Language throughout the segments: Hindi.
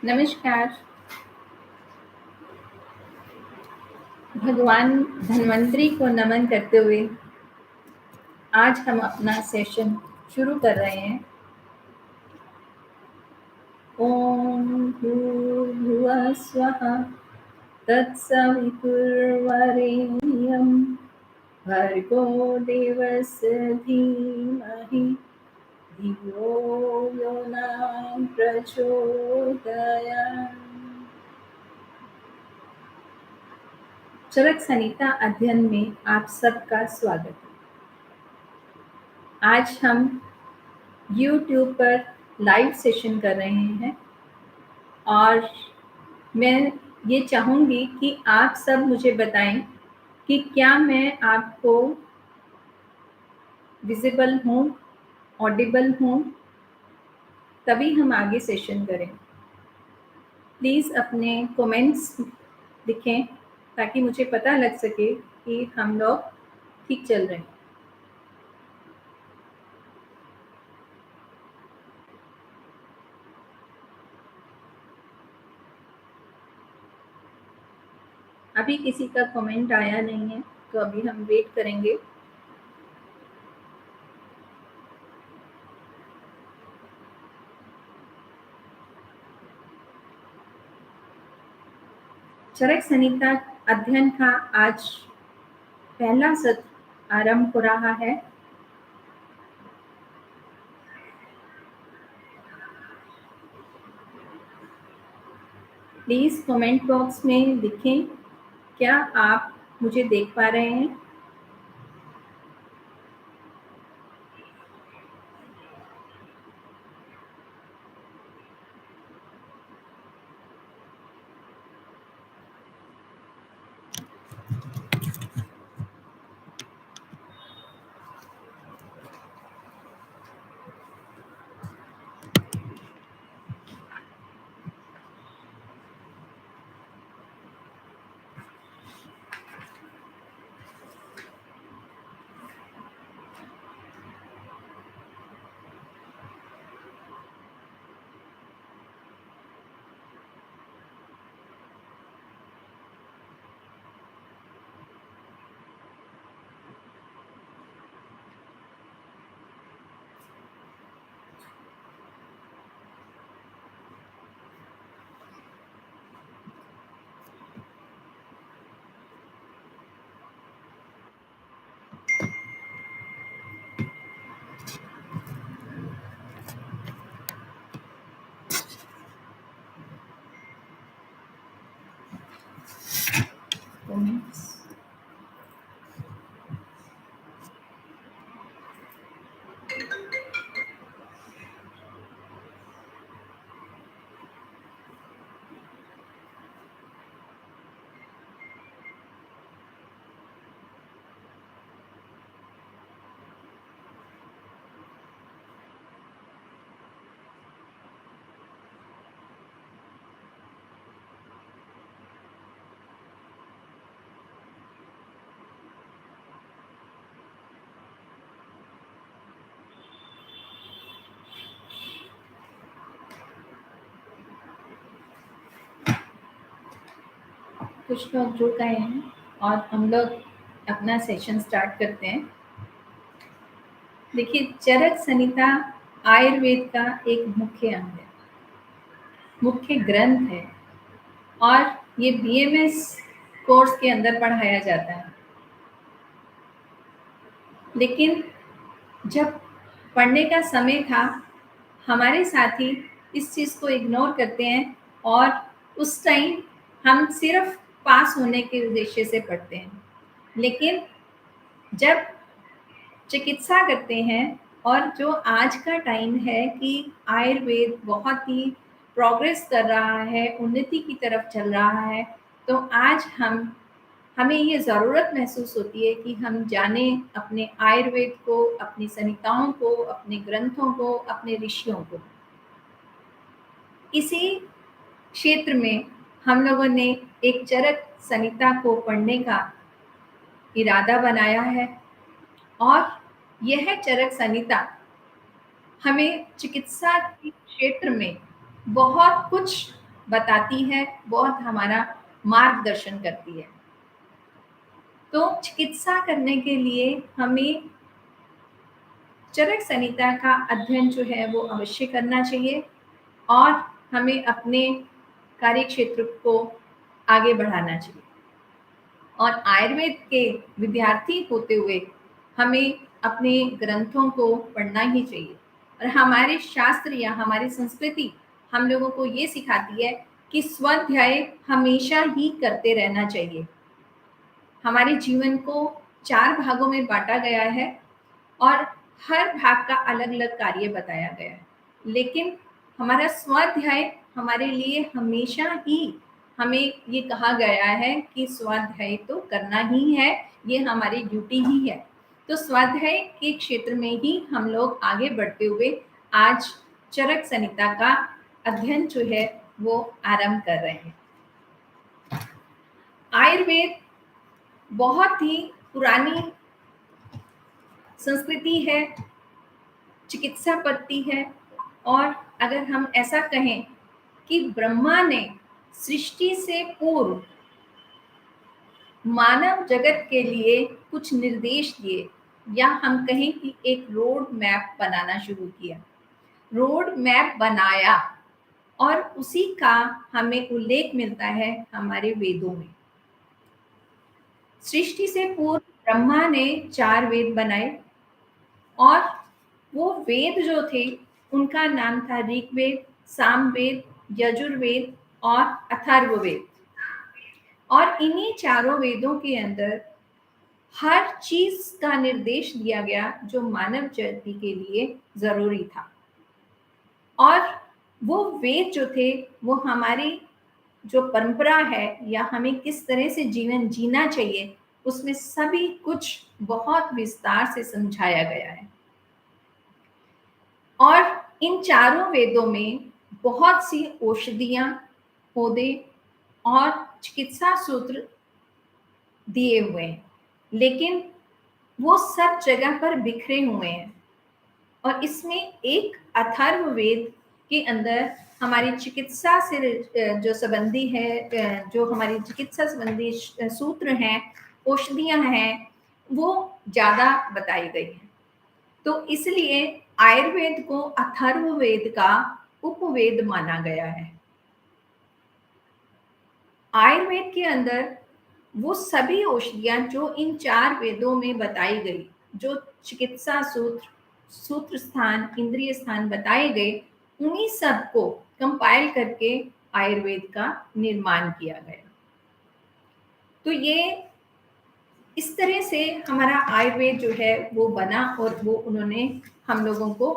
नमस्कार। भगवान धन्वंतरी को नमन करते हुए आज हम अपना सेशन शुरू कर रहे हैं। ओम भूर्भुवः स्वः तत्सवितुर्वरेण्यं भर्गो देवस्य धीमहि धियो यो न प्रचोदयात्। चरक संहिता अध्ययन में आप सबका स्वागत है। आज हम YouTube पर लाइव सेशन कर रहे हैं और मैं ये चाहूँगी कि आप सब मुझे बताएं कि क्या मैं आपको विजिबल हूँ, ऑडिबल हूँ, तभी हम आगे सेशन करें। प्लीज़ अपने कमेंट्स लिखें ताकि मुझे पता लग सके कि हम लोग ठीक चल रहे हैं। अभी किसी का कमेंट आया नहीं है तो अभी हम वेट करेंगे। चरक संहिता अध्ययन का आज पहला सत्र आरंभ हो रहा है। प्लीज़ कमेंट बॉक्स में लिखें, क्या आप मुझे देख पा रहे हैं? कमेंट्स कुछ लोग जुड़ गए हैं और हम लोग अपना सेशन स्टार्ट करते हैं। देखिए, चरक संहिता आयुर्वेद का एक मुख्य अंग है, मुख्य ग्रंथ है और ये बीएमएस कोर्स के अंदर पढ़ाया जाता है। लेकिन जब पढ़ने का समय था, हमारे साथी इस चीज़ को इग्नोर करते हैं और उस टाइम हम सिर्फ पास होने के उद्देश्य से पढ़ते हैं। लेकिन जब चिकित्सा करते हैं और जो आज का टाइम है कि आयुर्वेद बहुत ही प्रोग्रेस कर रहा है, उन्नति की तरफ चल रहा है, तो आज हमें ये ज़रूरत महसूस होती है कि हम जानें अपने आयुर्वेद को, अपनी संहिताओं को, अपने ग्रंथों को, अपने ऋषियों को। इसी क्षेत्र में हम लोगों ने एक चरक संहिता को पढ़ने का इरादा बनाया है और यह चरक संहिता हमें चिकित्सा के क्षेत्र में बहुत कुछ बताती है, बहुत हमारा मार्गदर्शन करती है। तो चिकित्सा करने के लिए हमें चरक संहिता का अध्ययन जो है वो अवश्य करना चाहिए और हमें अपने कार्य क्षेत्र को आगे बढ़ाना चाहिए। और आयुर्वेद के विद्यार्थी होते हुए हमें अपने ग्रंथों को पढ़ना ही चाहिए। और हमारे शास्त्र या हमारी संस्कृति हम लोगों को ये सिखाती है कि स्वाध्याय हमेशा ही करते रहना चाहिए। हमारे जीवन को 4 भागों में बांटा गया है और हर भाग का अलग-अलग कार्य बताया गया है। लेकिन हमारा स्वाध्याय हमारे लिए हमेशा ही हमें ये कहा गया है कि स्वाध्याय तो करना ही है, ये हमारी ड्यूटी ही है। तो स्वाध्याय के क्षेत्र में ही हम लोग आगे बढ़ते हुए आज चरक संहिता का अध्ययन जो है वो आरंभ कर रहे हैं। आयुर्वेद बहुत ही पुरानी संस्कृति है, चिकित्सा पद्धति है और अगर हम ऐसा कहें कि ब्रह्मा ने सृष्टि से पूर्व मानव जगत के लिए कुछ निर्देश दिए या हम कहें कि एक रोड मैप बनाना शुरू किया, रोड मैप बनाया और उसी का हमें उल्लेख मिलता है हमारे वेदों में। सृष्टि से पूर्व ब्रह्मा ने 4 वेद बनाए और वो वेद जो थे उनका नाम था ऋग्वेद, सामवेद, यजुर्वेद और अथर्ववेद। और इन्हीं चारों वेदों के अंदर हर चीज का निर्देश दिया गया जो मानव जाति के लिए जरूरी था। और वो वेद जो थे वो हमारी जो परंपरा है या हमें किस तरह से जीवन जीना चाहिए उसमें सभी कुछ बहुत विस्तार से समझाया गया है। और इन चारों वेदों में बहुत सी औषधियां, पौधे और चिकित्सा सूत्र दिए हुए हैं, लेकिन वो सब जगह पर बिखरे हुए हैं। और इसमें एक अथर्ववेद के अंदर हमारी चिकित्सा से जो संबंधी है, जो हमारी चिकित्सा संबंधी सूत्र हैं, औषधियां हैं, वो ज्यादा बताई गई हैं। तो इसलिए आयुर्वेद को अथर्ववेद का उपवेद माना गया है। आयुर्वेद के अंदर वो सभी औषधियां जो इन 4 वेदों में बताई गई, जो चिकित्सा सूत्र, सूत्र स्थान, इंद्रिय स्थान बताए गए, उन्हीं सब को कंपाइल करके आयुर्वेद का निर्माण किया गया। तो ये इस तरह से हमारा आयुर्वेद जो है वो बना और वो उन्होंने हम लोगों को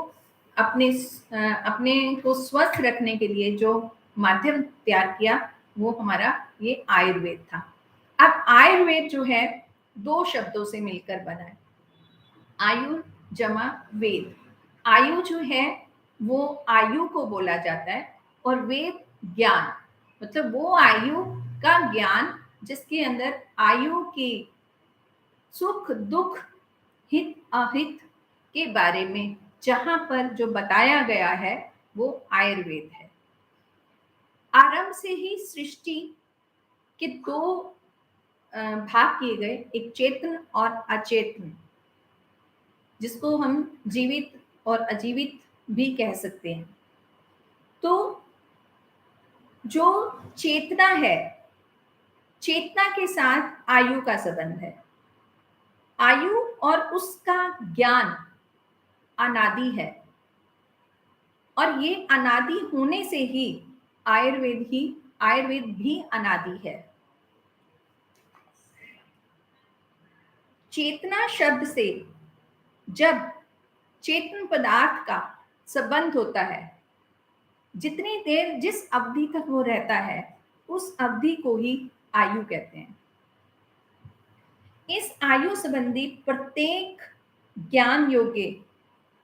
अपने को स्वस्थ रखने के लिए जो माध्यम तैयार किया वो हमारा ये आयुर्वेद था। अब आयुर्वेद जो है 2 शब्दों से मिलकर बना है, आयु जमा वेद। आयु जो है वो आयु को बोला जाता है और वेद ज्ञान, मतलब वो आयु का ज्ञान जिसके अंदर आयु की सुख दुख हित अहित के बारे में जहां पर जो बताया गया है वो आयुर्वेद है। आरंभ से ही सृष्टि के 2 भाग किए गए, एक चेतन और अचेतन, जिसको हम जीवित और अजीवित भी कह सकते हैं। तो जो चेतना है, चेतना के साथ आयु का संबंध है। आयु और उसका ज्ञान अनादि है और ये अनादि होने से ही आयुर्वेद भी अनादि है। चेतना शब्द से जब चेतन पदार्थ का संबंध होता है, जितनी देर जिस अवधि तक वो रहता है उस अवधि को ही आयु कहते हैं। इस आयु संबंधी प्रत्येक ज्ञान योग्य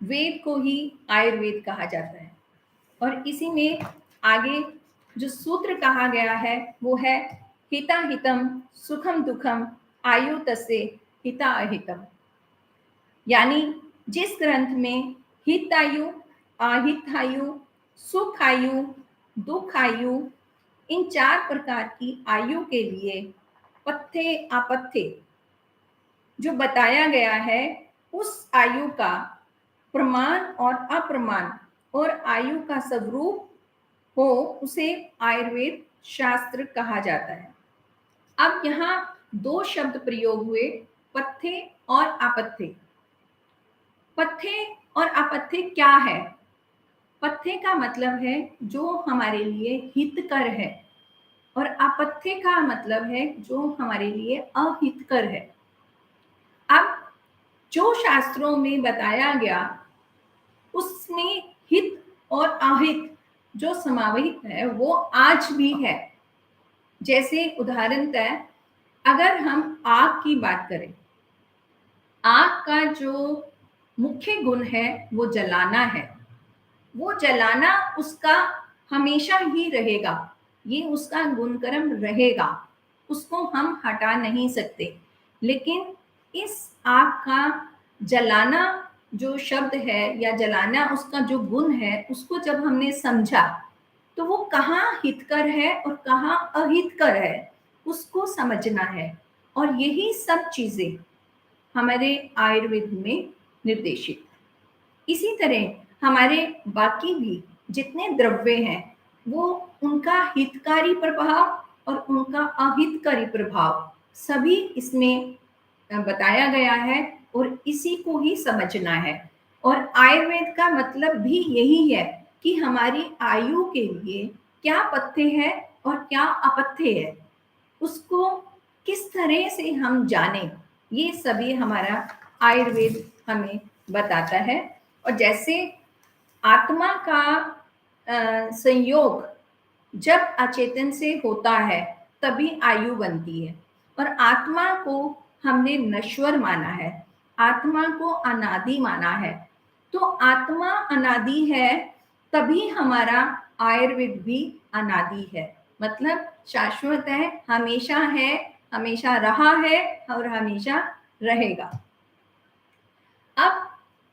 वेद को ही आयुर्वेद कहा जाता है। और इसी में आगे जो सूत्र कहा गया है वो है हिता हितम सुखम दुखम आयु तस्य हिता अहितम। यानी जिस ग्रंथ में हित आयु, अहित आयु, सुख आयु, दुख आयु इन 4 प्रकार की आयु के लिए पथ्य अपथ्य जो बताया गया है, उस आयु का प्रमाण और अप्रमाण और आयु का स्वरूप हो, उसे आयुर्वेद शास्त्र कहा जाता है। अब यहाँ 2 शब्द प्रयोग हुए, पथ्य और अपथ्य। पथ्य और अपथ्य क्या है? पथ्य का मतलब है जो हमारे लिए हितकर है और अपथ्य का मतलब है जो हमारे लिए अहितकर है। अब जो शास्त्रों में बताया गया उसमें हित और अहित जो समाहित है वो आज भी है। जैसे उदाहरणतः अगर हम आग की बात करें, आग का जो मुख्य गुण है वो जलाना है। वो जलाना उसका हमेशा ही रहेगा, ये उसका गुणकर्म रहेगा, उसको हम हटा नहीं सकते। लेकिन इस आग का जलाना जो शब्द है या जलाना उसका जो गुण है, उसको जब हमने समझा तो वो कहाँ हितकर है और कहाँ अहितकर है, उसको समझना है। और यही सब चीजें हमारे आयुर्वेद में निर्देशित। इसी तरह हमारे बाकी भी जितने द्रव्य हैं वो उनका हितकारी प्रभाव और उनका अहितकारी प्रभाव सभी इसमें बताया गया है और इसी को ही समझना है। और आयुर्वेद का मतलब भी यही है कि हमारी आयु के लिए क्या पथ्य है और क्या अपथ्य है, उसको किस तरह से हम जानें, ये सभी हमारा आयुर्वेद हमें बताता है। और जैसे आत्मा का संयोग जब अचेतन से होता है तभी आयु बनती है, और आत्मा को हमने नश्वर माना है, आत्मा को अनादि माना है। तो आत्मा अनादि है तभी हमारा आयुर्वेद भी अनादि है, मतलब शाश्वत है, हमेशा रहा है और हमेशा रहेगा। अब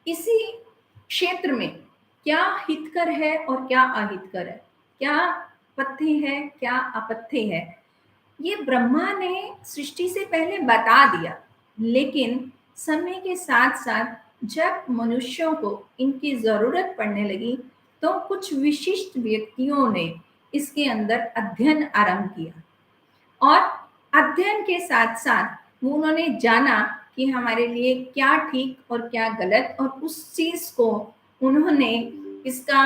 इसी क्षेत्र में क्या हितकर है और क्या अहितकर है, क्या पथ्य है क्या अपथ्य है, ये ब्रह्मा ने सृष्टि से पहले बता दिया। लेकिन समय के साथ साथ जब मनुष्यों को इनकी जरूरत पड़ने लगी तो कुछ विशिष्ट व्यक्तियों ने इसके अंदर अध्ययन आरंभ किया, और अध्ययन के साथ साथ वो उन्होंने जाना कि हमारे लिए क्या ठीक और क्या गलत, और उस चीज को उन्होंने इसका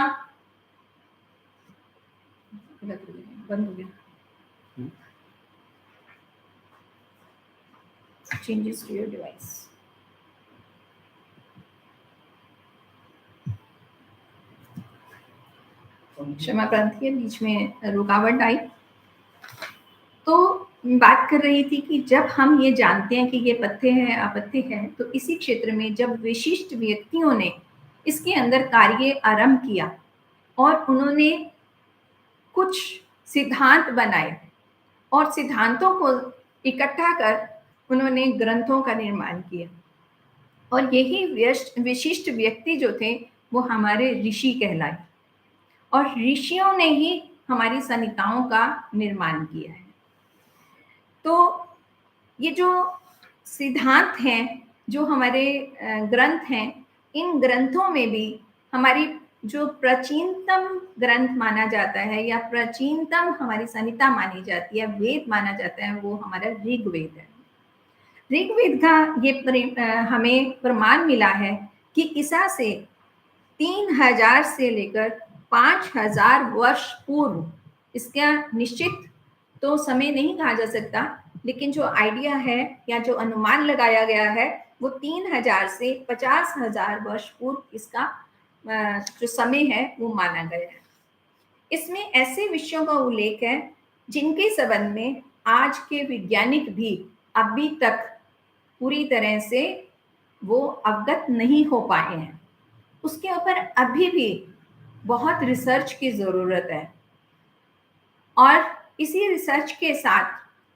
बंद हो गया, चेंजेस टू योर डिवाइस। क्षमा प्रार्थी, बीच में रुकावट आई। तो बात कर रही थी कि जब हम ये जानते हैं कि ये पथ्य है अपथ्य है, तो इसी क्षेत्र में जब विशिष्ट व्यक्तियों ने इसके अंदर कार्य आरंभ किया और उन्होंने कुछ सिद्धांत बनाए और सिद्धांतों को इकट्ठा कर उन्होंने ग्रंथों का निर्माण किया, और यही विशिष्ट व्यक्ति जो थे वो हमारे ऋषि कहलाए, और ऋषियों ने ही हमारी संहिताओं का निर्माण किया है। तो ये जो सिद्धांत हैं, जो हमारे ग्रंथ हैं, इन ग्रंथों में भी हमारी जो प्राचीनतम ग्रंथ माना जाता है या प्राचीनतम हमारी संहिता मानी जाती है, वेद माना जाता है, वो हमारा ऋग्वेद है। ऋग्वेद का ये हमें प्रमाण मिला है कि ईसा से 3000 से लेकर 5000 वर्ष पूर्व, इसका निश्चित तो समय नहीं कहा जा सकता, लेकिन जो आइडिया है या जो अनुमान लगाया गया है वो 3000 से 50,000 वर्ष पूर्व इसका जो समय है वो माना गया है। इसमें ऐसे विषयों का उल्लेख है जिनके संबंध में आज के वैज्ञानिक भी अभी तक पूरी तरह से वो अवगत नहीं हो पाए हैं। उसके ऊपर अभी भी बहुत रिसर्च की जरूरत है, और इसी रिसर्च के साथ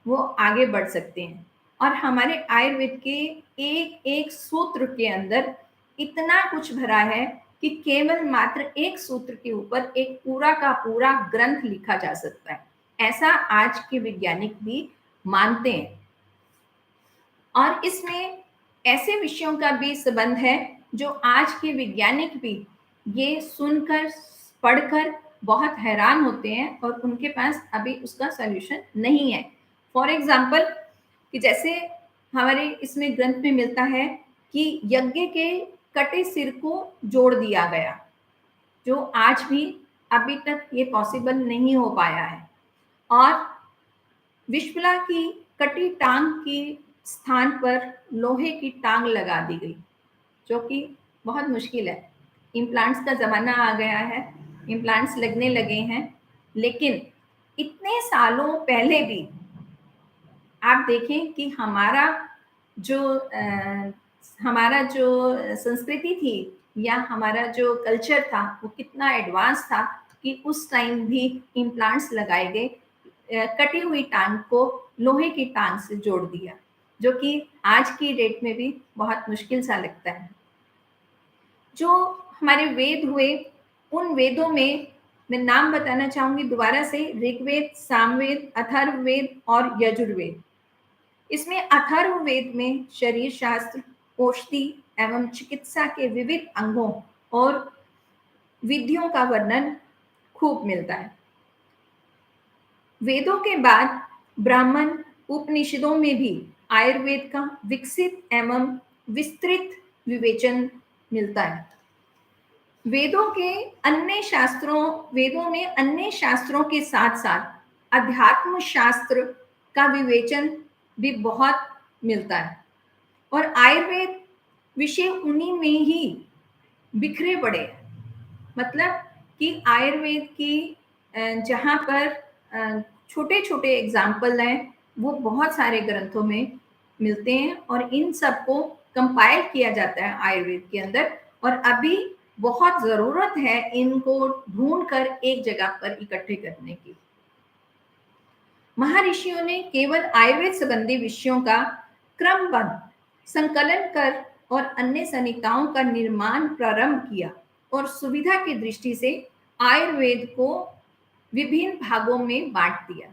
वो आगे बढ़ सकते हैं। और हमारे आयुर्वेद के एक एक सूत्र के अंदर इतना कुछ भरा है कि केवल मात्र एक सूत्र के ऊपर एक पूरा का पूरा ग्रंथ लिखा जा सकता है। ऐसा आज के वैज्ञानिक भी मानते हैं। और इसमें ऐसे विषयों का भी संबंध है जो आज के वैज्ञानिक भी ये सुनकर, पढ़कर बहुत हैरान होते हैं और उनके पास अभी उसका सॉल्यूशन नहीं है। फॉर एग्जाम्पल कि जैसे हमारे इसमें ग्रंथ में मिलता है कि यज्ञ के कटे सिर को जोड़ दिया गया, जो आज भी अभी तक ये पॉसिबल नहीं हो पाया है। और विश्वला की कटी टांग की स्थान पर लोहे की टांग लगा दी गई, जो कि बहुत मुश्किल है। इम्प्लांट्स का ज़माना आ गया है, इम्प्लांट्स लगने लगे हैं, लेकिन इतने सालों पहले भी आप देखें कि जो हमारा जो संस्कृति थी या हमारा जो कल्चर था वो कितना एडवांस था कि उस टाइम भी इम्प्लांट्स लगाए गए, कटी हुई टांग को लोहे की टांग से जोड़ दिया, जो कि आज की डेट में भी बहुत मुश्किल सा लगता है। जो हमारे वेद हुए, उन वेदों में मैं नाम बताना चाहूंगी दोबारा से, ऋग्वेद, सामवेद, अथर्ववेद और यजुर्वेद। इसमें अथर्ववेद में शरीर शास्त्र, औषधि एवं चिकित्सा के विविध अंगों और विधियों का वर्णन खूब मिलता है। वेदों के बाद ब्राह्मण उपनिषदों में भी आयुर्वेद का विकसित एवं विस्तृत विवेचन मिलता है। वेदों में अन्य शास्त्रों के साथ साथ अध्यात्म शास्त्र का विवेचन भी बहुत मिलता है। और आयुर्वेद विषय उन्हीं में ही बिखरे पड़े हैं। मतलब कि आयुर्वेद की जहाँ पर छोटे छोटे एग्जाम्पल हैं वो बहुत सारे ग्रंथों में मिलते हैं और इन सबको कंपाइल किया जाता है आयुर्वेद के अंदर। और अभी बहुत जरूरत है इनको ढूंढकर एक जगह पर इकट्ठे करने की। महर्षियों ने केवल आयुर्वेद संबंधी विषयों का क्रमबद्ध संकलन कर और अन्य संहिताओं का निर्माण प्रारंभ किया और सुविधा की दृष्टि से आयुर्वेद को विभिन्न भागों में बांट दिया।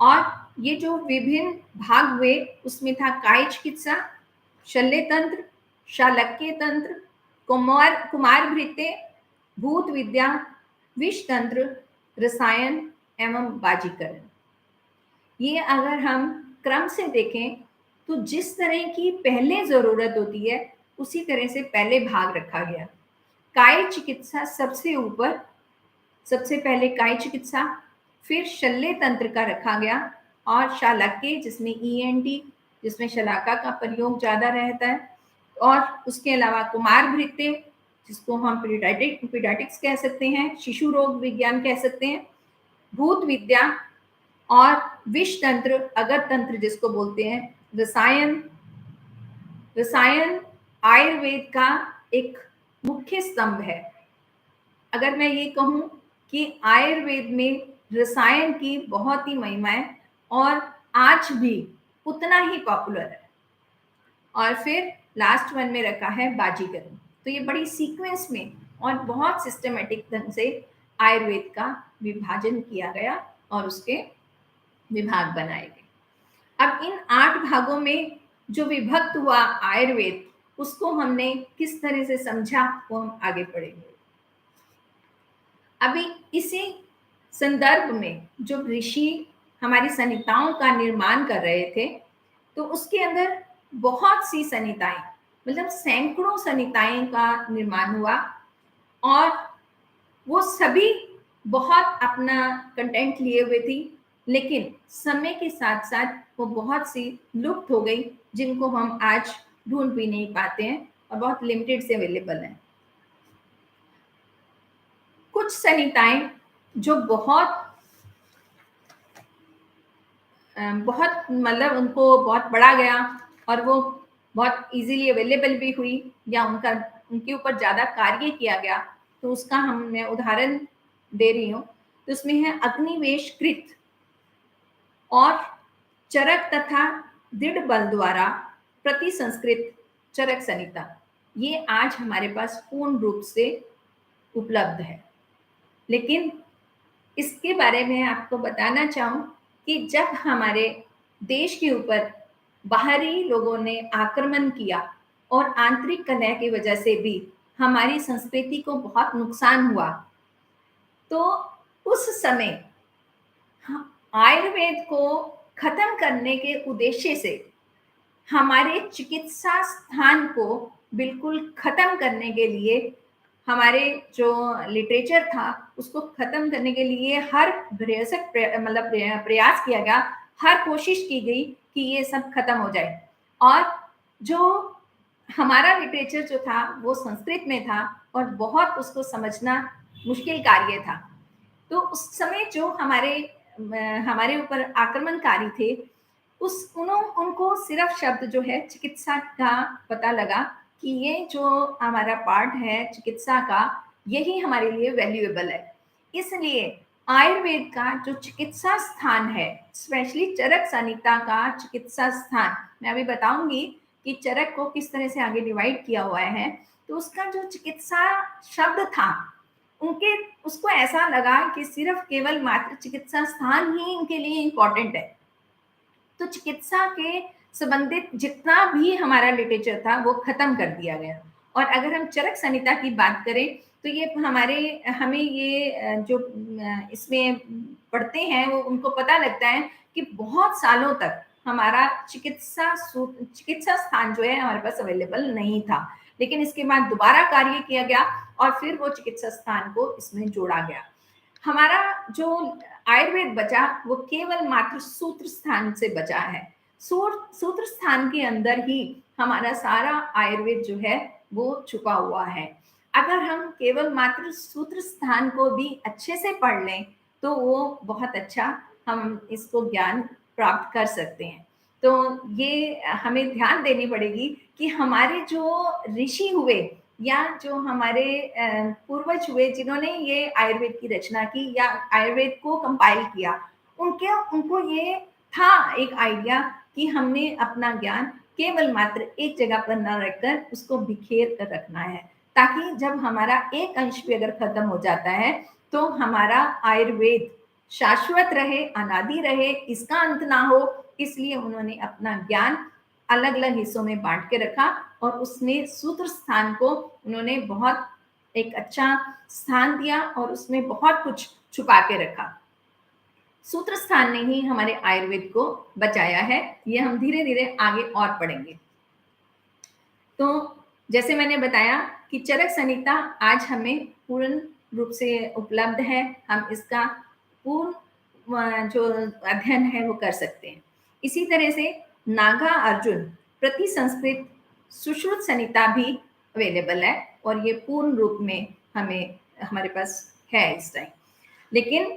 और ये जो विभिन्न भाग हुए उसमें था काय चिकित्सा, शल्य तंत्र, शालक्य तंत्र, कुमार भृत्य, भूत विद्या, विष तंत्र, रसायन एवं बाजीकरण। ये अगर हम क्रम से देखें तो जिस तरह की पहले जरूरत होती है उसी तरह से पहले भाग रखा गया। काय चिकित्सा सबसे ऊपर, सबसे पहले काय चिकित्सा, फिर शल्य तंत्र का रखा गया और शालक्य जिसमें ईएनटी, जिसमें शलाका का प्रयोग ज्यादा रहता है, और उसके अलावा कुमार भृत्य जिसको हम पीडियाट्रिक्स कह सकते हैं, शिशु रोग विज्ञान कह सकते हैं, भूत विद्या और विष तंत्र, अगत तंत्र जिसको बोलते हैं, रसायन। रसायन आयुर्वेद का एक मुख्य स्तंभ है। अगर मैं ये कहूं कि आयुर्वेद में रसायन की बहुत ही महिमा है और आज भी उतना ही पॉपुलर है। और फिर लास्ट वन में रखा है बाजीकरण। तो ये बड़ी सीक्वेंस में और बहुत सिस्टमेटिक ढंग से आयुर्वेद का विभाजन किया गया और उसके विभाग बनाए गए। अब इन 8 भागों में जो विभक्त हुआ आयुर्वेद, उसको हमने किस तरह से समझा वो हम आगे पढ़ेंगे। अभी इसी संदर्भ में जो ऋषि हमारी संहिताओं का निर्माण कर रहे थे तो उसके अंदर बहुत सी संहिताएं, मतलब सैकड़ों संहिताएं का निर्माण हुआ और वो सभी बहुत अपना कंटेंट लिए हुए थी, लेकिन समय के साथ साथ वो बहुत सी लुप्त हो गई जिनको हम आज ढूंढ भी नहीं पाते हैं और बहुत लिमिटेड से अवेलेबल हैं। कुछ संहिताएं जो बहुत मतलब उनको बहुत बढ़ा गया और वो बहुत इजीली अवेलेबल भी हुई या उनके ऊपर ज़्यादा कार्य किया गया, तो उसका मैं उदाहरण दे रही हूँ। तो उसमें है अग्निवेश कृत और चरक तथा दृढ़ बल द्वारा प्रति संस्कृत चरक संहिता। ये आज हमारे पास पूर्ण रूप से उपलब्ध है, लेकिन इसके बारे में आपको बताना चाहूँ कि जब हमारे देश के ऊपर बाहरी लोगों ने आक्रमण किया और आंतरिक कलह की वजह से भी हमारी संस्कृति को बहुत नुकसान हुआ, तो उस समय आयुर्वेद को खत्म करने के उद्देश्य से हमारे चिकित्सा स्थान को बिल्कुल खत्म करने के लिए हमारे जो लिटरेचर था उसको खत्म करने के लिए हर मतलब प्रयास किया गया, हर कोशिश की गई कि ये सब खत्म हो जाए। और जो हमारा लिटरेचर जो था वो संस्कृत में था और बहुत उसको समझना मुश्किल कार्य था। तो उस समय जो हमारे ऊपर आक्रमणकारी थे, उनको सिर्फ शब्द जो है चिकित्सा का पता लगा कि ये जो हमारा पार्ट है चिकित्सा का, यही हमारे लिए वैल्यूएबल है। इसलिए आयुर्वेद का जो चिकित्सा स्थान है, स्पेशली चरक संहिता का चिकित्सा स्थान, मैं अभी बताऊंगी कि चरक को किस तरह से आगे डिवाइड किया हुआ है। तो उसका जो चिकित्सा शब्द था, उनके उसको ऐसा लगा कि सिर्फ केवल मात्र चिकित्सा स्थान ही उनके लिए इंपॉर्टेंट है। तो चिकित्सा के संबंधित जितना भी हमारा लिटरेचर था वो खत्म कर दिया गया। और अगर हम चरक संहिता की बात करें तो ये हमें ये जो इसमें पढ़ते हैं वो उनको पता लगता है कि बहुत सालों तक हमारा चिकित्सा स्थान जो है हमारे पास अवेलेबल नहीं था, लेकिन इसके बाद दोबारा कार्य किया गया और फिर वो चिकित्सा स्थान को इसमें जोड़ा गया। हमारा जो आयुर्वेद बचा वो केवल मात्र सूत्र स्थान से बचा है। सूत्र स्थान के अंदर ही हमारा सारा आयुर्वेद जो है वो छुपा हुआ है। अगर हम केवल मात्र सूत्र स्थान को भी अच्छे से पढ़ लें तो वो बहुत अच्छा हम इसको ज्ञान प्राप्त कर सकते हैं। तो ये हमें ध्यान देनी पड़ेगी कि हमारे जो ऋषि हुए या जो हमारे पूर्वज हुए जिन्होंने ये आयुर्वेद की रचना की या आयुर्वेद को कंपाइल किया, उनको ये था एक आइडिया कि हमने अपना ज्ञान केवल मात्र एक जगह पर न रखकर उसको बिखेर कर रखना है, ताकि जब हमारा एक अंश भी अगर खत्म हो जाता है तो हमारा आयुर्वेद शाश्वत रहे, अनादि रहे, इसका अंत ना हो। इसलिए उन्होंने अपना ज्ञान अलग अलग हिस्सों में बांट के रखा और उसमें सूत्र स्थान को उन्होंने बहुत एक अच्छा स्थान दिया और उसमें बहुत कुछ छुपा के रखा। सूत्र स्थान ने ही हमारे आयुर्वेद को बचाया है। ये हम धीरे धीरे आगे और पढ़ेंगे। तो जैसे मैंने बताया कि चरक संहिता आज हमें पूर्ण रूप से उपलब्ध है, हम इसका पूर्ण जो अध्ययन है वो कर सकते हैं। इसी तरह से नागा अर्जुन प्रति संस्कृत सुश्रुत संहिता भी अवेलेबल है और ये पूर्ण रूप में हमारे पास है इस टाइम। लेकिन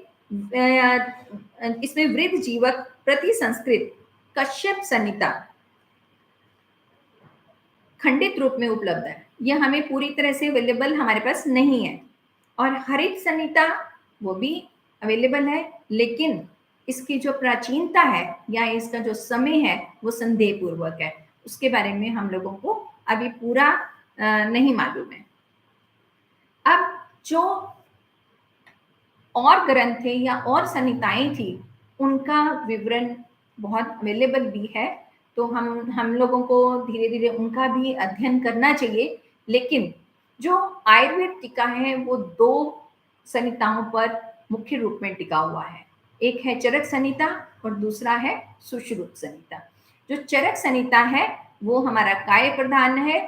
इसमें वृद्ध जीवक प्रति संस्कृत कश्यप संहिता खंडित रूप में उपलब्ध है, यह हमें पूरी तरह से अवेलेबल हमारे पास नहीं है। और हरित संहिता वो भी अवेलेबल है, लेकिन इसकी जो प्राचीनता है या इसका जो समय है वो संदेह पूर्वक है, उसके बारे में हम लोगों को अभी पूरा नहीं मालूम है। अब जो और ग्रंथ थे या और संहिताएं थी उनका विवरण बहुत अवेलेबल भी है, तो हम लोगों को धीरे धीरे उनका भी अध्ययन करना चाहिए। लेकिन जो आयुर्वेद टिका है वो दो संहिताओं पर मुख्य रूप में टिका हुआ है, एक है चरक संहिता और दूसरा है सुश्रुत संहिता। जो चरक संहिता है वो हमारा काय प्रधान है,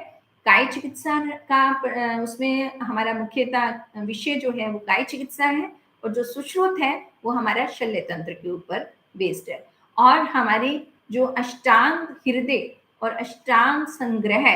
काय चिकित्सा का उसमें हमारा मुख्यतः विषय जो है वो काय चिकित्सा है, और जो सुश्रुत है वो हमारा शल्य तंत्र के ऊपर बेस्ड है। और हमारी जो अष्टांग हृदय और अष्टांग संग्रह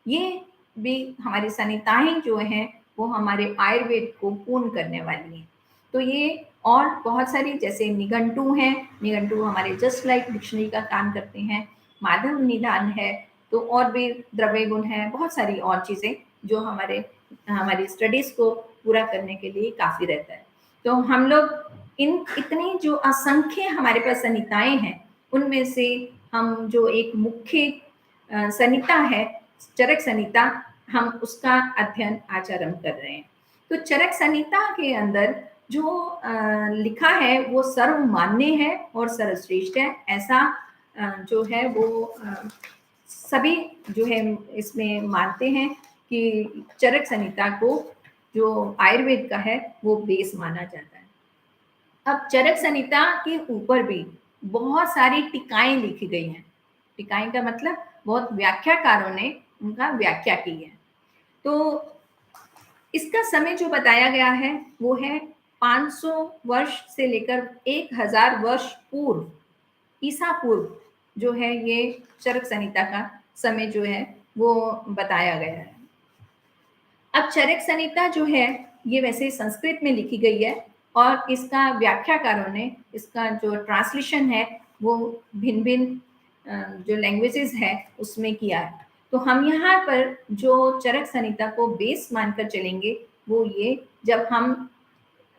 ये भी हमारी संहिताएं जो हैं वो हमारे आयुर्वेद को पूर्ण करने वाली हैं। तो ये और बहुत सारी जैसे निघंटू हैं, निघंटू हमारे जस्ट लाइक डिक्शनरी का काम करते हैं, माधव निदान है, तो और भी द्रव्य गुण है, बहुत सारी और चीजें जो हमारी स्टडीज को पूरा करने के लिए काफी रहता है। तो हम लोग इतनी जो असंख्य हमारे पास संहिताएं हैं उनमें से हम जो एक मुख्य संहिता है चरक संहिता, हम उसका अध्ययन आज आरंभ कर रहे हैं। तो चरक संहिता के अंदर जो लिखा है वो सर्वमान्य है और सर्वश्रेष्ठ है, ऐसा जो है वो सभी जो है इसमें मानते हैं कि चरक संहिता को जो आयुर्वेद का है वो बेस माना जाता है। अब चरक संहिता के ऊपर भी बहुत सारी टीकाएं लिखी गई हैं। टीकाएं का मतलब बहुत व्याख्याकारों ने उनका व्याख्या की है। तो इसका समय जो बताया गया है वो है 500 वर्ष से लेकर 1000 वर्ष पूर्व, ईसा पूर्व जो है ये चरक संहिता का समय जो है वो बताया गया है। अब चरक संहिता जो है ये वैसे संस्कृत में लिखी गई है और इसका व्याख्याकारों ने इसका जो ट्रांसलेशन है वो भिन्न भिन्न जो लैंग्वेजेस है उसमें किया है। तो हम यहाँ पर जो चरक संहिता को बेस मानकर चलेंगे वो ये, जब हम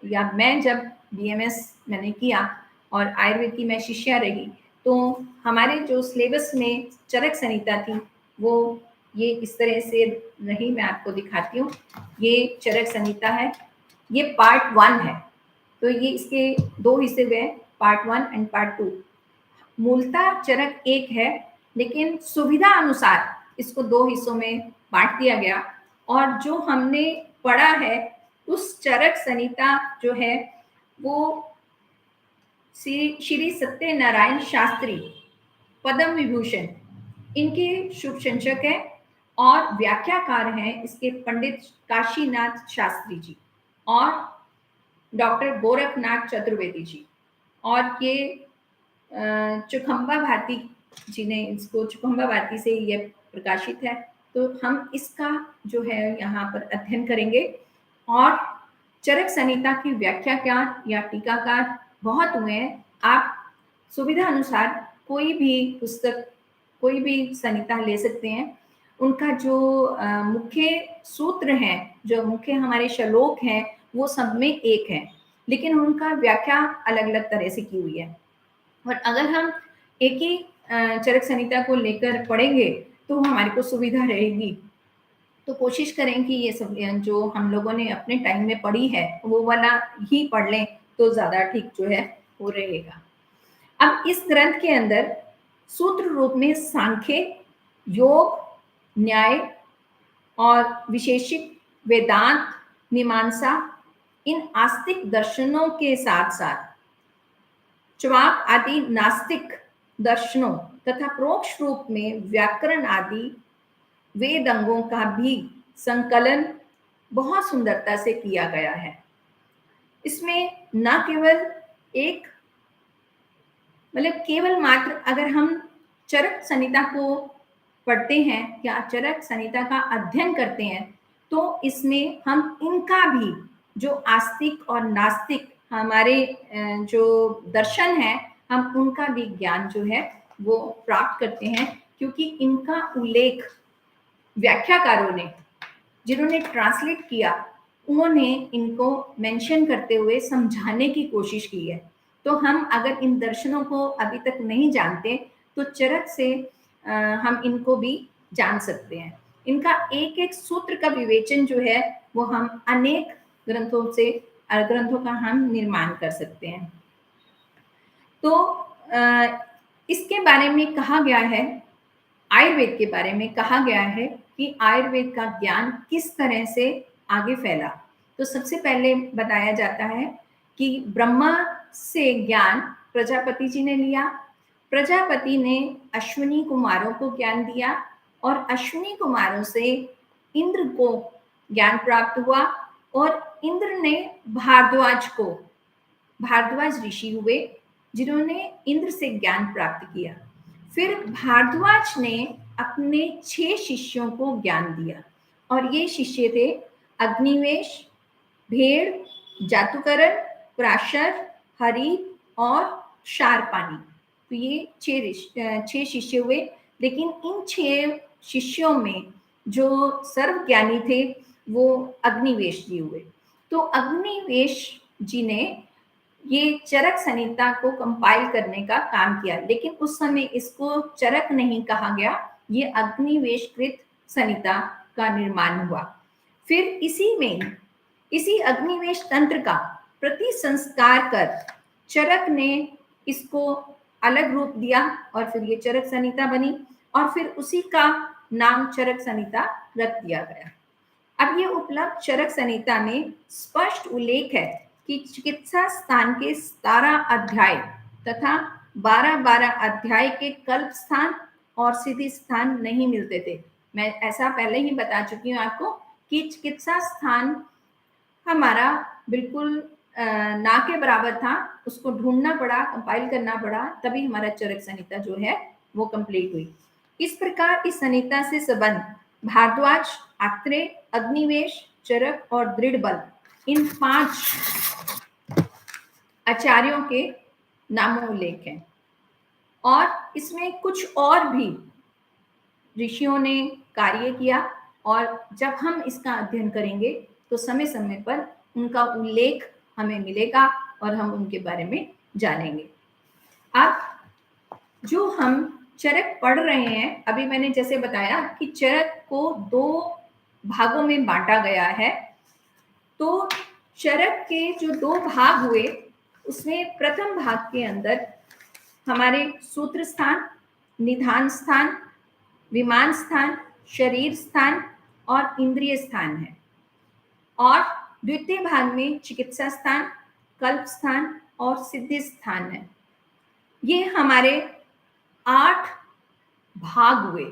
या मैं जब बीएमएस मैंने किया और आयुर्वेद की मैं शिष्या रही, तो हमारे जो सिलेबस में चरक संहिता थी वो ये इस तरह से रही। मैं आपको दिखाती हूँ। ये चरक संहिता है, ये पार्ट 1 है। तो ये इसके 2 हिस्से हुए, पार्ट 1 एंड पार्ट 2। मूलतः चरक 1 है, लेकिन सुविधा अनुसार इसको 2 हिस्सों में बांट दिया गया। और जो हमने पढ़ा है उस चरक संहिता जो है वो श्री सत्यनारायण शास्त्री पद्म विभूषण इनके शुभ संचक है और व्याख्याकार हैं इसके पंडित काशीनाथ शास्त्री जी और डॉक्टर गोरखनाथ चतुर्वेदी जी। और ये चुखंबा भारती जी ने इसको, चुखंबा भारती से ये प्रकाशित है। तो हम इसका जो है यहाँ पर अध्ययन करेंगे। और चरक संहिता की व्याख्याकार या टीकाकार बहुत हुए हैं। आप सुविधा अनुसार कोई भी पुस्तक, कोई भी संहिता ले सकते हैं। उनका जो मुख्य सूत्र हैं, जो मुख्य हमारे श्लोक हैं, वो सब में एक है, लेकिन उनका व्याख्या अलग अलग तरह से की हुई है। और अगर हम एक ही चरक संहिता को लेकर पढ़ेंगे तो हमारे को सुविधा रहेगी। तो कोशिश करें कि ये सब जो हम लोगों ने अपने टाइम में पढ़ी है वो वाला ही पढ़ लें तो ज्यादा ठीक जो है वो रहेगा। अब इस ग्रंथ के अंदर सूत्र रूप में सांख्य, योग, न्याय और विशेषिक, वेदांत, मीमांसा, इन आस्तिक दर्शनों के साथ साथ च्वाक आदि नास्तिक दर्शनों तथा प्रोक्ष रूप में व्याकरण आदि वेद अंगों का भी संकलन बहुत सुंदरता से किया गया है। इसमें न केवल एक, मतलब केवल मात्र अगर हम चरक संहिता को पढ़ते हैं या चरक संहिता का अध्ययन करते हैं तो इसमें हम इनका भी जो आस्तिक और नास्तिक हमारे जो दर्शन है, हम उनका भी ज्ञान जो है वो प्राप्त करते हैं। क्योंकि इनका उल्लेख व्याख्याकारों ने, जिन्होंने ट्रांसलेट किया, उन्होंने इनको मेंशन करते हुए समझाने की कोशिश की है। तो हम अगर इन दर्शनों को अभी तक नहीं जानते तो चरक से हम इनको भी जान सकते हैं। इनका एक एक सूत्र का विवेचन जो है वो हम अनेक ग्रंथों से, ग्रंथों का हम निर्माण कर सकते हैं। तो इसके बारे में कहा गया है, आयुर्वेद के बारे में कहा गया है कि आयुर्वेद का ज्ञान किस तरह से आगे फैला। तो सबसे पहले बताया जाता है कि ब्रह्मा से ज्ञान प्रजापति जी ने लिया, प्रजापति ने अश्विनी कुमारों को ज्ञान दिया और अश्विनी कुमारों से इंद्र को ज्ञान प्राप्त हुआ और इंद्र ने भारद्वाज को, भारद्वाज ऋषि हुए जिन्होंने इंद्र से ज्ञान प्राप्त किया। फिर भारद्वाज ने अपने 6 शिष्यों को ज्ञान दिया और ये शिष्य थे अग्निवेश, भेड़, जातुकरण, प्राशर, हरि और शारपानी। तो ये 6 शिष्य हुए। लेकिन इन 6 शिष्यों में जो सर्वज्ञानी थे वो अग्निवेश जी हुए। तो अग्निवेश जी ने ये चरक संहिता को कंपाइल करने का काम किया, लेकिन उस समय इसको चरक नहीं कहा गया, ये अग्निवेशकृत संहिता का निर्माण हुआ। फिर इसी में, इसी अग्निवेश तंत्र का प्रति संस्कार कर चरक ने इसको अलग रूप दिया और फिर ये चरक संहिता बनी और फिर उसी का नाम चरक संहिता रख दिया गया। अब ये उपलब्ध चरक संहिता में स्पष्ट उल्लेख है कि चिकित्सा स्थान के 17 अध्याय तथा 12-12 अध्याय के कल्प स्थान और सिद्धि स्थान नहीं मिलते थे। मैं ऐसा पहले ही बता चुकी हूँ आपको कि चिकित्सा स्थान हमारा बिल्कुल ना के बराबर था, उसको ढूंढना पड़ा, कंपाइल करना पड़ा, तभी हमारा चरक संहिता जो है वो कंप्लीट हुई। इस प्रकार इस संहिता से संबंध भारद्वाज, आत्रेय, अग्निवेश, चरक और दृढ़बल इन 5 आचार्यों के नामोल्लेख है और इसमें कुछ और भी ऋषियों ने कार्य किया और जब हम इसका अध्ययन करेंगे तो समय समय पर उनका उल्लेख हमें मिलेगा और हम उनके बारे में जानेंगे। अब जो हम चरक पढ़ रहे हैं, अभी मैंने जैसे बताया कि चरक को 2 भागों में बांटा गया है। तो चरक के जो 2 भाग हुए उसमें प्रथम भाग के अंदर हमारे सूत्र स्थान, निधान स्थान, विमान स्थान, शरीर स्थान और इंद्रिय स्थान है और द्वितीय भाग में चिकित्सा स्थान, कल्प स्थान और सिद्धि स्थान है। ये हमारे 8 भाग हुए।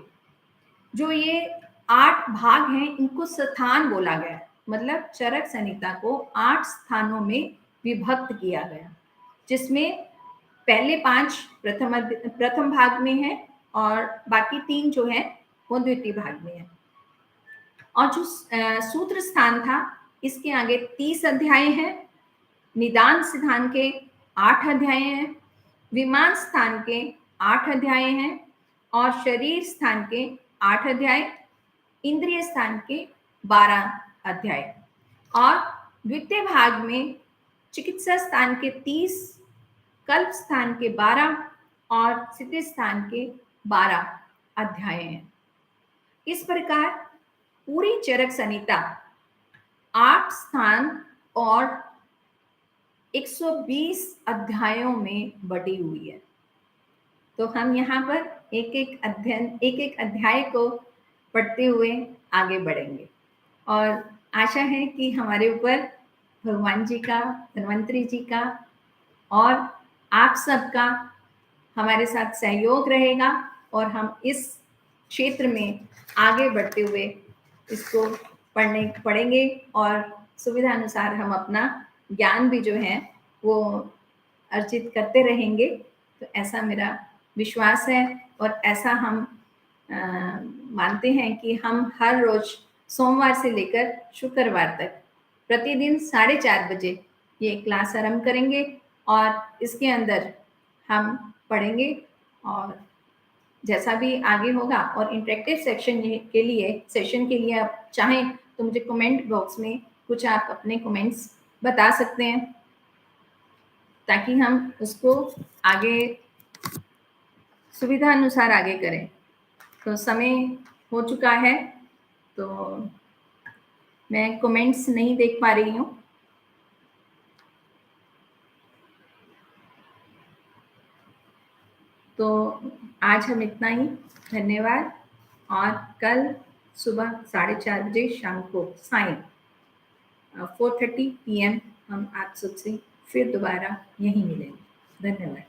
जो ये 8 भाग हैं इनको स्थान बोला गया, मतलब चरक संहिता को 8 स्थानों में विभक्त किया गया, जिसमें पहले 5 प्रथम भाग में है और बाकी 3 जो है वो द्वितीय भाग में है। और जो सूत्र स्थान था इसके आगे 30 अध्याय हैं, निदान सिद्धांत के 8 अध्याय हैं, विमान स्थान के 8 अध्याय हैं और शरीर स्थान के 8 अध्याय, इंद्रिय स्थान के 12 अध्याय और द्वितीय भाग में चिकित्सा स्थान के 30, कल्प स्थान के 12 और सिद्धि स्थान के 12 अध्याय हैं। इस प्रकार पूरी चरक संहिता 8 स्थान और 120 अध्यायों में बटी हुई है। तो हम यहाँ पर एक एक अध्याय को पढ़ते हुए आगे बढ़ेंगे और आशा है कि हमारे ऊपर भगवान जी का, धन्वंतरी जी का और आप सबका हमारे साथ सहयोग रहेगा और हम इस क्षेत्र में आगे बढ़ते हुए इसको पढ़ेंगे और सुविधा अनुसार हम अपना ज्ञान भी जो है वो अर्जित करते रहेंगे। तो ऐसा मेरा विश्वास है और ऐसा हम मानते हैं कि हम हर रोज सोमवार से लेकर शुक्रवार तक प्रतिदिन 4:30 बजे ये क्लास आरंभ करेंगे और इसके अंदर हम पढ़ेंगे और जैसा भी आगे होगा और इंटरेक्टिव सेशन के लिए आप चाहें तो मुझे कमेंट बॉक्स में कुछ आप अपने कमेंट्स बता सकते हैं ताकि हम उसको आगे सुविधा अनुसार आगे करें। तो समय हो चुका है तो मैं कमेंट्स नहीं देख पा रही हूँ। तो आज हम इतना ही, धन्यवाद। और कल सुबह 4:30 बजे शाम को सायं 4:30 PM हम आप सबसे फिर दोबारा यहीं मिलेंगे। धन्यवाद।